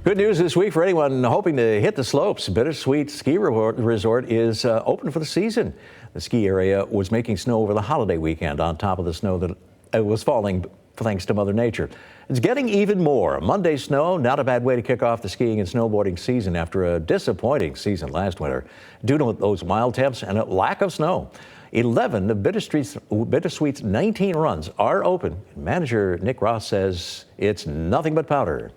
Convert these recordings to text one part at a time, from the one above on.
Good news this week for anyone hoping to hit the slopes. Bittersweet Ski Resort is open for the season. The ski area was making snow over the holiday weekend on top of the snow that was falling thanks to Mother Nature. It's getting even more. Monday's snow, not a bad way to kick off the skiing and snowboarding season after a disappointing season last winter due to those mild temps and a lack of snow. 11 of Bittersweet's 19 runs are open. Manager Nick Ross says it's nothing but powder.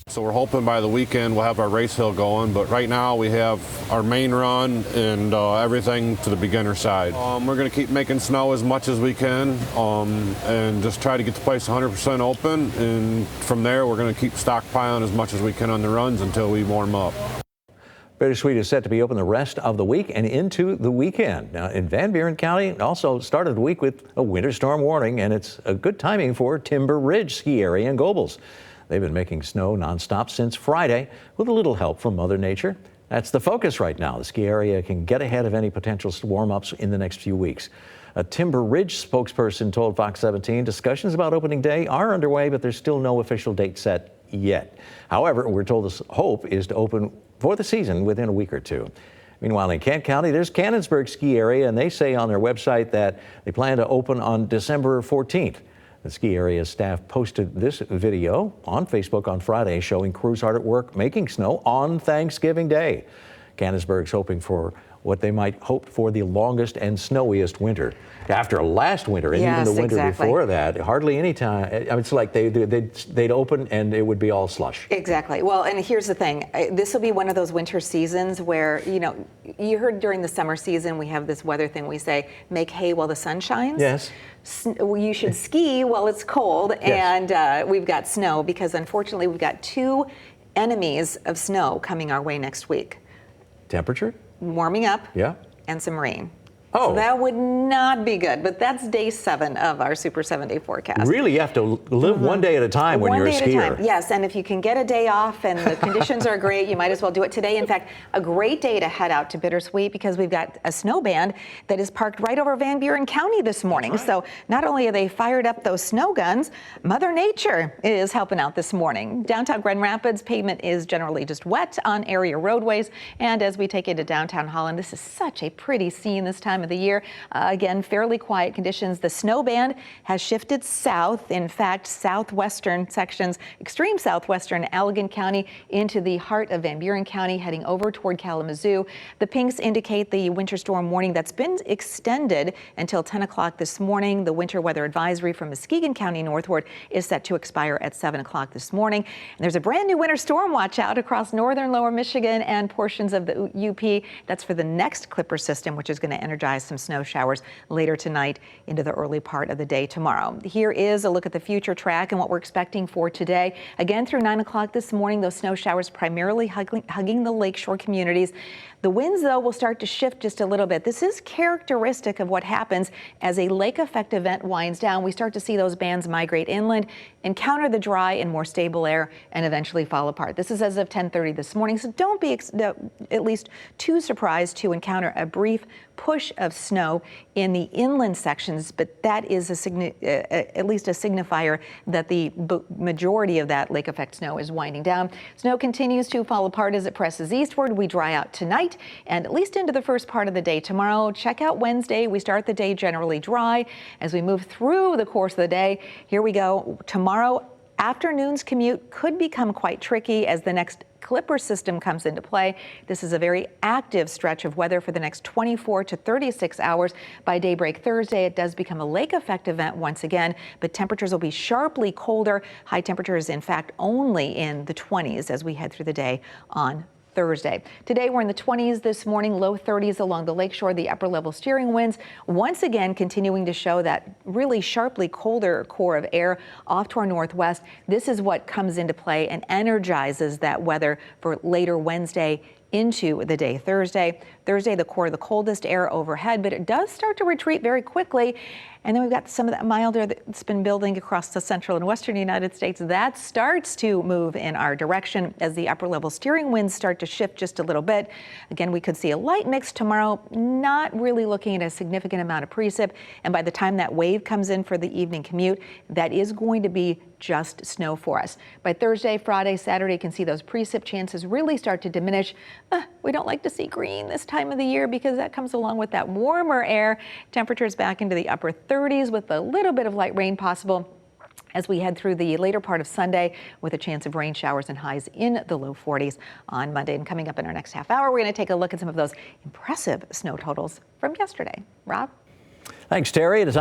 So we're hoping by the weekend we'll have our race hill going, but right now we have our main run and everything to the beginner side. We're going to keep making snow as much as we can and just try to get the place 100% open, and from there we're going to keep stockpiling as much as we can on the runs until we warm up. Bittersweet is set to be open the rest of the week and into the weekend. Now, in Van Buren County, also started the week with a winter storm warning, and it's a good timing for Timber Ridge ski area in Gobles. They've been making snow nonstop since Friday with a little help from Mother Nature. That's the focus right now. The ski area can get ahead of any potential warm-ups in the next few weeks. A Timber Ridge spokesperson told Fox 17 discussions about opening day are underway, but there's still no official date set yet. However, we're told the hope is to open for the season within a week or two. Meanwhile, in Kent County, there's Cannonsburg ski area, and they say on their website that they plan to open on December 14th. The ski area staff posted this video on Facebook on Friday showing crews hard at work making snow on Thanksgiving Day. Cannonsburg's hoping for what they might hope for the longest and snowiest winter. After last winter and even the winter before that, hardly any time. I mean, it's like they'd open and it would be all slush. Exactly. Well, and here's the thing. This will be one of those winter seasons where, you know, you heard during the summer season, we have this weather thing. We say, make hay while the sun shines. Yes. You should ski while it's cold. Yes. And we've got snow because unfortunately we've got two enemies of snow coming our way next week. Temperature? Warming up, yeah, and some rain. Oh. So that would not be good, but that's day 7 of our Super 7-day forecast. Really, you have to live one day at a time when you're a skier. One day at a time, yes, and if you can get a day off and the conditions are great, you might as well do it today. In fact, a great day to head out to Bittersweet because we've got a snow band that is parked right over Van Buren County this morning. Right. So not only are they fired up those snow guns, Mother Nature is helping out this morning. Downtown Grand Rapids pavement is generally just wet on area roadways, and as we take you to downtown Holland, this is such a pretty scene this time of the year. Again, fairly quiet conditions. The snow band has shifted south. In fact, southwestern sections, extreme southwestern Allegan County into the heart of Van Buren County, heading over toward Kalamazoo. The pinks indicate the winter storm warning that's been extended until 10 o'clock this morning. The winter weather advisory from Muskegon County northward is set to expire at 7 o'clock this morning. And there's a brand new winter storm watch out across northern lower Michigan and portions of the UP. That's for the next Clipper system, which is going to energize some snow showers later tonight into the early part of the day tomorrow. Here is a look at the future track and what we're expecting for today. Again, through 9 o'clock this morning, those snow showers primarily hugging the lakeshore communities. The winds, though, will start to shift just a little bit. This is characteristic of what happens as a lake effect event winds down. We start to see those bands migrate inland, encounter the dry and more stable air, and eventually fall apart. This is as of 10:30 this morning, so don't be at least too surprised to encounter a brief push of snow in the inland sections, but that is at least a signifier that the majority of that lake effect snow is winding down. Snow continues to fall apart as it presses eastward. We dry out tonight and at least into the first part of the day tomorrow. Check out Wednesday. We start the day generally dry. As we move through the course of the day, here we go. Tomorrow, afternoon's commute could become quite tricky as the next Clipper system comes into play. This is a very active stretch of weather for the next 24 to 36 hours. By daybreak Thursday, it does become a lake effect event once again, but temperatures will be sharply colder. High temperatures, in fact, only in the 20s as we head through the day on Thursday. Today we're in the 20s this morning, low 30s along the lakeshore. The upper level steering winds once again continuing to show that really sharply colder core of air off to our northwest. This is what comes into play and energizes that weather for later Wednesday into the day Thursday. Thursday, the core of the coldest air overhead, but it does start to retreat very quickly. And then we've got some of that mild air that's been building across the central and western United States. That starts to move in our direction as the upper level steering winds start to shift just a little bit. Again, we could see a light mix tomorrow, not really looking at a significant amount of precip. And by the time that wave comes in for the evening commute, that is going to be just snow for us. By Thursday, Friday, Saturday, you can see those precip chances really start to diminish. We don't like to see green this time of the year because that comes along with that warmer air. Temperatures back into the upper 30s with a little bit of light rain possible as we head through the later part of Sunday with a chance of rain showers and highs in the low 40s on Monday. And coming up in our next half hour, we're going to take a look at some of those impressive snow totals from yesterday. Rob? Thanks, Terry. It is